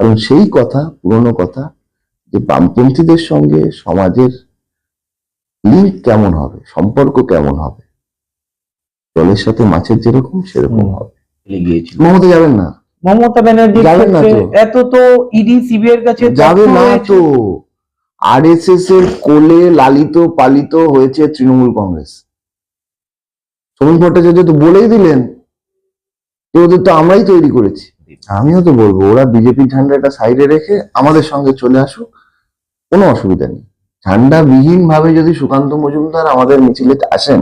কারণ সেই কথা, পুরনো কথা, যে বামপন্থীদের সঙ্গে সমাজের লিঙ্ক কেমন হবে, সম্পর্ক কেমন হবে, জলের সাথে মাছের যেরকম সেরকম হবে। মমতা যাবেন না, মমতা ব্যানার্জি যাবেন না তো, এত তো ইডি সিবিআই এর কাছে যাবে না তো। আরএসএস এর কোলে লালিত পালিত হয়েছে তৃণমূল কংগ্রেস। শ্রমিক ভট্টাচার্য তো বলেই দিলেন যে ওদের তো আমরাই তৈরি করেছি। আমিও তো বলবো ওরা বিজেপির ঝান্ডাটা সাইডে রেখে আমাদের সঙ্গে চলে আসুক, কোনো অসুবিধা নেই। ঝান্ডা বিহীন ভাবে যদি সুকান্ত মজুমদার আমাদের মিছিলে আসেন,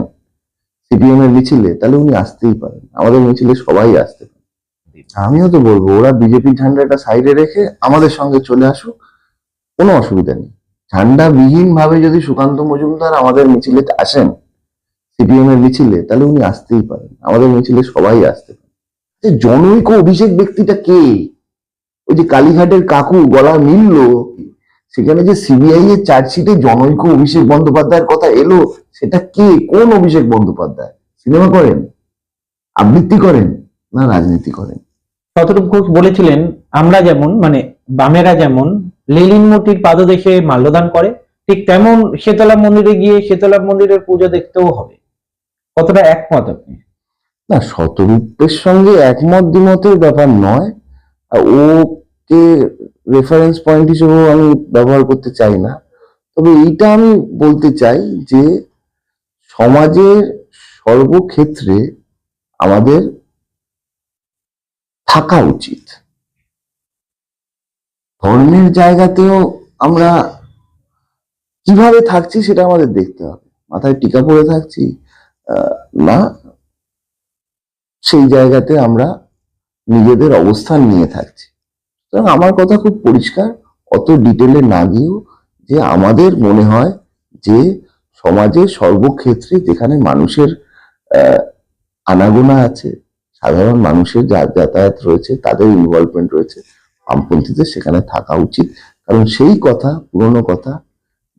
সিপিএম এর মিছিলে, তাহলে উনি আসতেই পারেন, আমাদের মিছিলে সবাই আসতে পারেন। আমিও তো বলবো ওরা বিজেপির ঝান্ডাটা সাইডে রেখে আমাদের সঙ্গে চলে আসুক, কোনো অসুবিধা নেই। ঝান্ডা বিহীন ভাবে যদি সুকান্ত মজুমদার আমাদের মিছিলে আসেন, সিপিএম এর মিছিলে, তাহলে উনি আসতেই পারেন, আমাদের মিছিলে সবাই আসতে পারেন। জনৈক অভিষেক ব্যক্তিটা কে? ওই যে কালীঘাটের কাকু গলা মিললো, সেখানে যে সিবিআই এর চার্জশিটে জনৈক অভিষেক বন্দ্যোপাধ্যায়ের কথা এলো, সেটা কে? কোন অভিষেক বন্দ্যোপাধ্যায়? সিনেমা করেন, আবৃত্তি করেন, না রাজনীতি করেন? শতরূপ ঘোষ বলেছিলেন, আমরা যেমন মানে বামেরা যেমন লেনিন মূর্তির পাদদেশে মাল্যদান করে, ঠিক তেমন শেতলা মন্দিরে গিয়ে শেতলা মন্দিরের পুজো দেখতেও হবে। কতটা একমত আপনি? না, শতরূপের সঙ্গে একমত দ্বিমতের ব্যাপার নয়। ওকে রেফারেন্স পয়েন্ট হিসেবেও আমি ব্যবহার করতে চাই না। তবে এইটা আমি বলতে চাই যে সমাজের সর্বক্ষেত্রে আমাদের থাকা উচিত। ধর্মের জায়গাতেও আমরা কিভাবে থাকছি সেটা আমাদের দেখতে হবে। মাথায় টিকা পরে থাকছি না, সেই জায়গাতে আমরা নিজেদের অবস্থান নিয়ে থাকছি। সুতরাং আমার কথা খুব পরিষ্কার, অত ডিটেলে না গিয়েও, যে আমাদের মনে হয় যে সমাজের সর্বক্ষেত্রে যেখানে মানুষের আনাগোনা আছে, সাধারণ মানুষের যাতায়াত রয়েছে, তাদের ইনভলভমেন্ট রয়েছে, বামপন্থীদের সেখানে থাকা উচিত। কারণ সেই কথা, পুরনো কথা,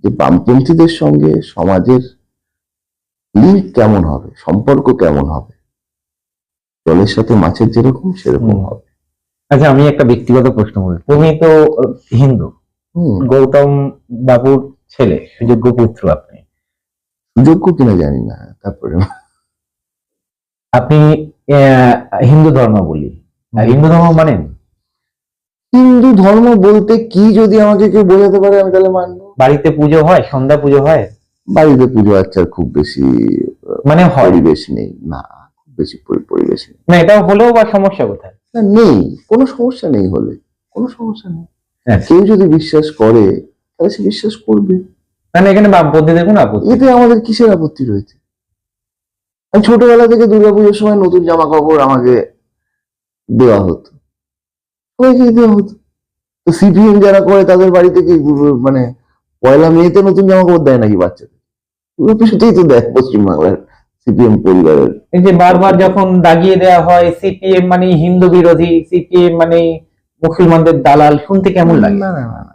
যে বামপন্থীদের সঙ্গে সমাজের লিঙ্ক কেমন হবে, সম্পর্ক কেমন হবে, জলের সাথে মাছের যেরকম সেরকম হবে। আচ্ছা, আমি একটা ব্যক্তিগত প্রশ্ন করি। তুমি তো হিন্দু, গৌতম বাবুর ছেলে, সুযোগ্য পুত্র আপনি। সুযোগ্য কিনা জানি না, তারপরে আপনি হিন্দু ধর্ম বলি, হিন্দু ধর্ম মানেন? হিন্দু ধর্ম বলতে কি যদি আমাকে কেউ বোঝাতে পারে আমি তাহলে মানবো। বাড়িতে পুজো হয়, সন্ধ্যা পুজো হয়? বাড়িতে পুজো আচ্ছা খুব বেশি মানে পরিবেশ নেই, না খুব বেশি পরিবেশ নেই। না, এটা হলেও বা সমস্যা কোথায়? না, নেই, কোনো সমস্যা নেই, হলে কোনো সমস্যা নেই। আচ্ছা। কেউ যদি বিশ্বাস করে তাহলে সে বিশ্বাস করবে। মানে এখানে বামপন্থীদের কোনো আপত্তি? এতে আমাদের কিসের আপত্তি রয়েছে? আমি ছোটবেলা থেকে দুর্গাপুজোর সময় নতুন জামা কাপড় আমাকে দেওয়া হতো, সবাইকেই দেওয়া হতো। তো সিপিএম যারা করে তাদের বাড়িতে কি মানে পয়লা মেয়েতে নতুন জামা কাপড় দেয় নাকি বাচ্চাদের? দুর্গাপুজোতেই তো দেয় পশ্চিমবাংলার সিপিএম পরিবারের। এই যে বারবার যখন দাগিয়ে দেওয়া হয় সিপিএম মানে হিন্দু বিরোধী, সিপিএম মানে মুসলমানদের দালাল, শুনতে কেমন লাগে? না না না,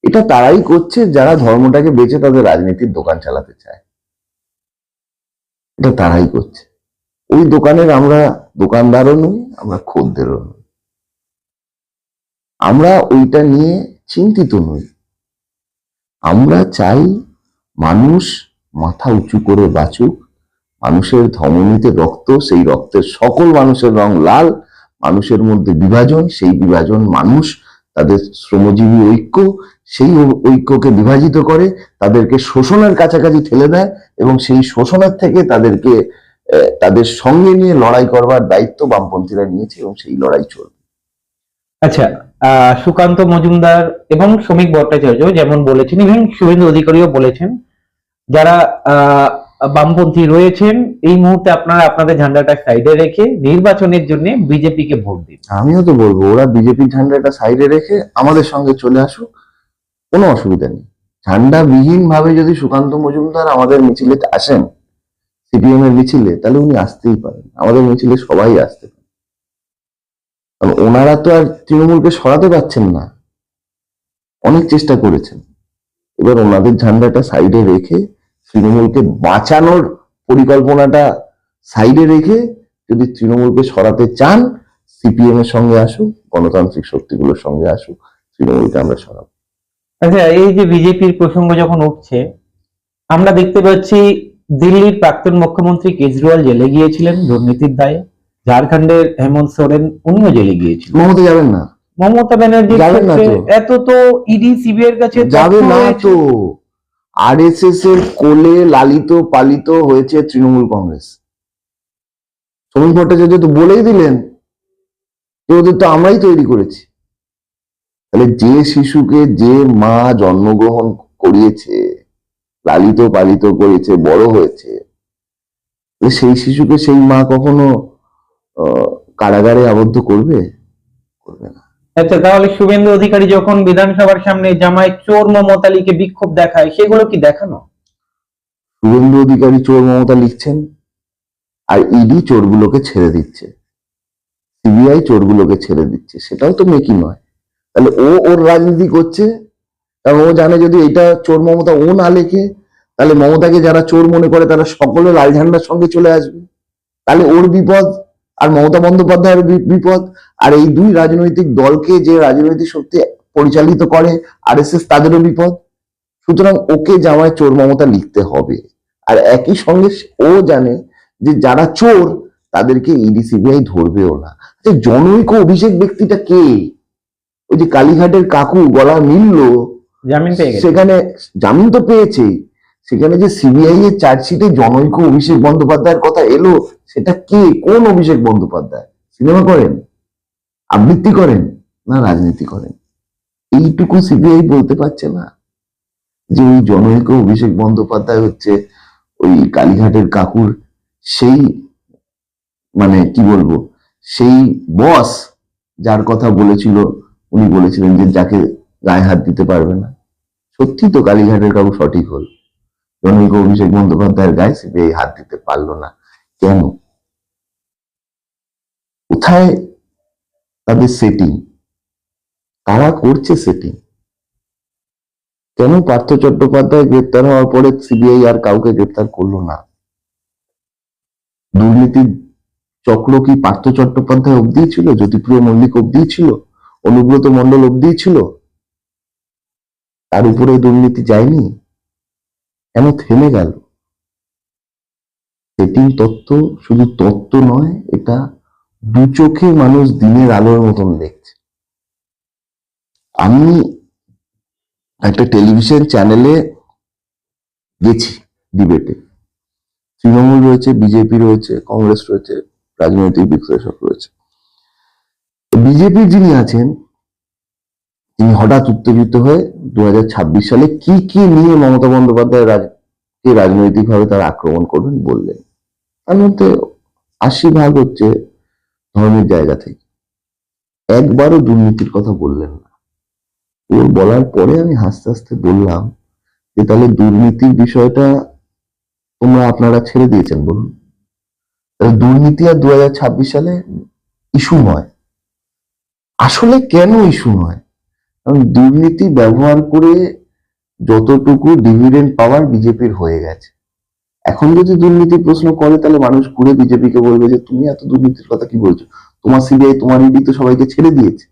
এটা তারাই করছে যারা ধর্মটাকে বেঁচে তাদের রাজনীতির দোকান চালাতে চায়। এটা তারাই করছে। ওই দোকানের আমরা দোকানদারও নই, আমরা খদ্দেরও নই, আমরা ওইটা নিয়ে চিন্তিত নই। আমরা চাই মানুষ মাথা উঁচু করে বাঁচুক, মানুষের ধমনীতে রক্ত, সেই রক্তের সকল মানুষের রং লাল, মানুষের মধ্যে বিভাজন, সেই বিভাজন মানুষ তাদের শ্রমজীবী ঐক্য, সেই ঐক্যকে বিভাজিত করে, তাদেরকে শোষণের কাছাকাছি ঠেলে দেয়, এবং সেই শোষণের থেকে তাদেরকে তাদের সঙ্গে নিয়ে লড়াই করবার দায়িত্ব বামপন্থীরা নিয়েছে, এবং সেই লড়াই চলবে। আচ্ছা, সুকান্ত মজুমদার এবং শ্রমিক ভট্টাচার্য যেমন বলেছেন, এবং শুভেন্দু অধিকারীও বলেছেন, যারা বামপন্থী রয়েছেন এই মুহূর্তে আপনারা আপনাদের ঝান্ডাটা সাইডে রেখে নির্বাচনের জন্য বিজেপিকে ভোট দিন। আমিও তো বলবো ওরা বিজেপির ঝান্ডাটা সাইডে রেখে আমাদের সঙ্গে চলে আসুক, কোনো অসুবিধা নেই। ঝান্ডা বিহীন ভাবে যদি সুকান্ত মজুমদার আমাদের মিছিলে আসেন, সিপিএম এর মিছিলে, তাহলে উনি আসতেই পারেন, আমাদের মিছিলে সবাই আসতে পারেন। কারণ ওনারা তো আর তৃণমূলকে সরাতে পারছেন না, অনেক চেষ্টা করেছেন। এবার ওনাদের ঝান্ডাটা সাইডে রেখে তৃণমূলকে বাঁচানোর পরিকল্পনাটা সাইডে রেখে যদি তৃণমূলকে সরাতে চান, সিপিএম এর সঙ্গে আসুক, গণতান্ত্রিক শক্তিগুলোর সঙ্গে আসুক, তৃণমূলকে আমরা সরাবো। আচ্ছা, এই যে বিজেপির প্রসঙ্গ যখন উঠছে, আমরা দেখতে পাচ্ছি দিল্লির প্রাক্তন মুখ্যমন্ত্রী কেজরিওয়াল জেলে গিয়েছিলেন দুর্নীতির দায়ে। ঝাড়খণ্ডের হেমন্ত সোরেন উনিও জেলে গিয়েছিলেন। মমতা যাবেন না, মমতা ব্যানার্জির যাবেন না ক্ষেত্রে তো। এত তো ইডি সিবিআই এর কাছে যাবে তথ্য না রয়েছে। তো। আরএসএস এর কোলে লালিত পালিত হয়েছে তৃণমূল কংগ্রেস। শ্রমিক ভট্টাচার্য তো বলেই দিলেন যে ওদের তো আমরাই তৈরি করেছি। তাহলে যে শিশুকে যে মা জন্মগ্রহণ করিয়েছে, লালিত পালিত করেছে, বড় হয়েছে, তাহলে সেই শিশুকে সেই মা কখনো কারাগারে আবদ্ধ করবে? করবে না। আচ্ছা, তাহলে শুভেন্দু অধিকারী যখন বিধানসভার সামনে জামাই চোর মমতালিকে বিক্ষোভ দেখায়, সেগুলো কি দেখানো? শুভেন্দু অধিকারী চোর মমতা লিখছেন, আর ইডি চোরগুলোকে ছেড়ে দিচ্ছে, সিবিআই চোরগুলোকে ছেড়ে দিচ্ছে, সেটাও তো মেকি নয়। তাহলে ও ওর রাজনীতি করছে, কারণ ও জানে যদি এটা চোর মমতা ও না লেখে, তাহলে মমতাকে যারা চোর মনে করে তারা সকলে লাল ঝান্ডার সঙ্গে চলে আসবে। তাহলে ওর বিপদ আর মমতা বন্দ্যোপাধ্যায়ের বিপদ, আর এই দুই রাজনৈতিক দলকে যে রাজনৈতিক শক্তি পরিচালিত করে আরএসএস, তাদেরও বিপদ। সুতরাং ওকে জামায় চোর মমতা লিখতে হবে। আর একই সঙ্গে ও জানে যে যারা চোর তাদেরকে ইডি সিবিআই ধরবেও না। জনৈক অভিষেক ব্যক্তিটা কে? ওই যে কালীঘাটের কাকু গলা মিললো, জামিন পেয়ে গেছে। সেখানে জামিন তো পেয়েছে, সেখানে যে সিবিআই এর চার্জশিটে জনৈক অভিষেক বন্দ্যোপাধ্যায়ের কথা এলো, সেটা কে? কোন অভিষেক বন্দ্যোপাধ্যায়? সিনেমা করেন, আবৃত্তি করেন, না রাজনীতি করেন? এইটুকু সিবিআই বলতে পারছে না যে ওই জনৈক অভিষেক বন্দ্যোপাধ্যায় হচ্ছে ওই কালীঘাটের কাকুর সেই, মানে কি বলবো, সেই বস যার কথা বলেছিল, উনি বলেছিলেন যে যাকে গায়ে হাত দিতে পারবে না। সত্যি তো কালীঘাটের কাকু সঠিক হল, জনৈক অভিষেক বন্দ্যোপাধ্যায়ের গায়ে সিবিআই হাত দিতে পারলো না। কেন? কোথায় তাদের সেটিং? তারা করছে সেটিং। কেন পার্থ চট্টোপাধ্যায় গ্রেপ্তার হওয়ার পরে সিবিআই আর কাউকে গ্রেপ্তার করলো না? দুর্নীতির চক্র কি পার্থ চট্টোপাধ্যায় অব্দি ছিল? জ্যোতিপ্রিয় মল্লিক অব্দি ছিল? অনুব্রত মন্ডল অব্দি ছিল? তার উপরে দুর্নীতি যায়নি? কেন থেমে গেল? সেটিং তত্ত্ব শুধু তত্ত্ব নয়, এটা দু চোখে মানুষ দিনের আলোর মতন দেখছে। আমি একটা টেলিভিশন চ্যানেলে গেছি ডিবেটে, তৃণমূল রয়েছে, বিজেপি রয়েছে, কংগ্রেস রয়েছে, রাজনৈতিক বিশ্লেষক রয়েছে। বিজেপির যিনি আছেন তিনি হঠাৎ উত্তেজিত হয়ে 2026 সালে কি কি নিয়ে মমতা বন্দ্যোপাধ্যায় রাজনৈতিক ভাবে তারা আক্রমণ করবেন বললেন। তার মধ্যে 80% হচ্ছে ধর্মের জায়গা থেকে। একবারও দুর্নীতির কথা বললেন না। ওর বলার পরে আমি হাসতে হাসতে বললাম যে তাহলে দুর্নীতির বিষয়টা তোমরা আপনারা ছেড়ে দিয়েছেন বলুন। তাহলে দুর্নীতি আর 2026 সালে ইস্যু নয়। আসলে কেন ইস্যু নয়? কারণ দুর্নীতি ব্যবহার করে যতটুকু ডিভিডেন্ড পাওয়ার বিজেপির হয়ে গেছে। এখন যদি দুর্নীতির প্রশ্ন করে তাহলে মানুষ ঘুরে বিজেপিকে বলবে যে তুমি এত দুর্নীতির কথা কি বলছো? তোমার সিবিআই, তোমার ইডি তো সবাইকে ছেড়ে দিয়েছে।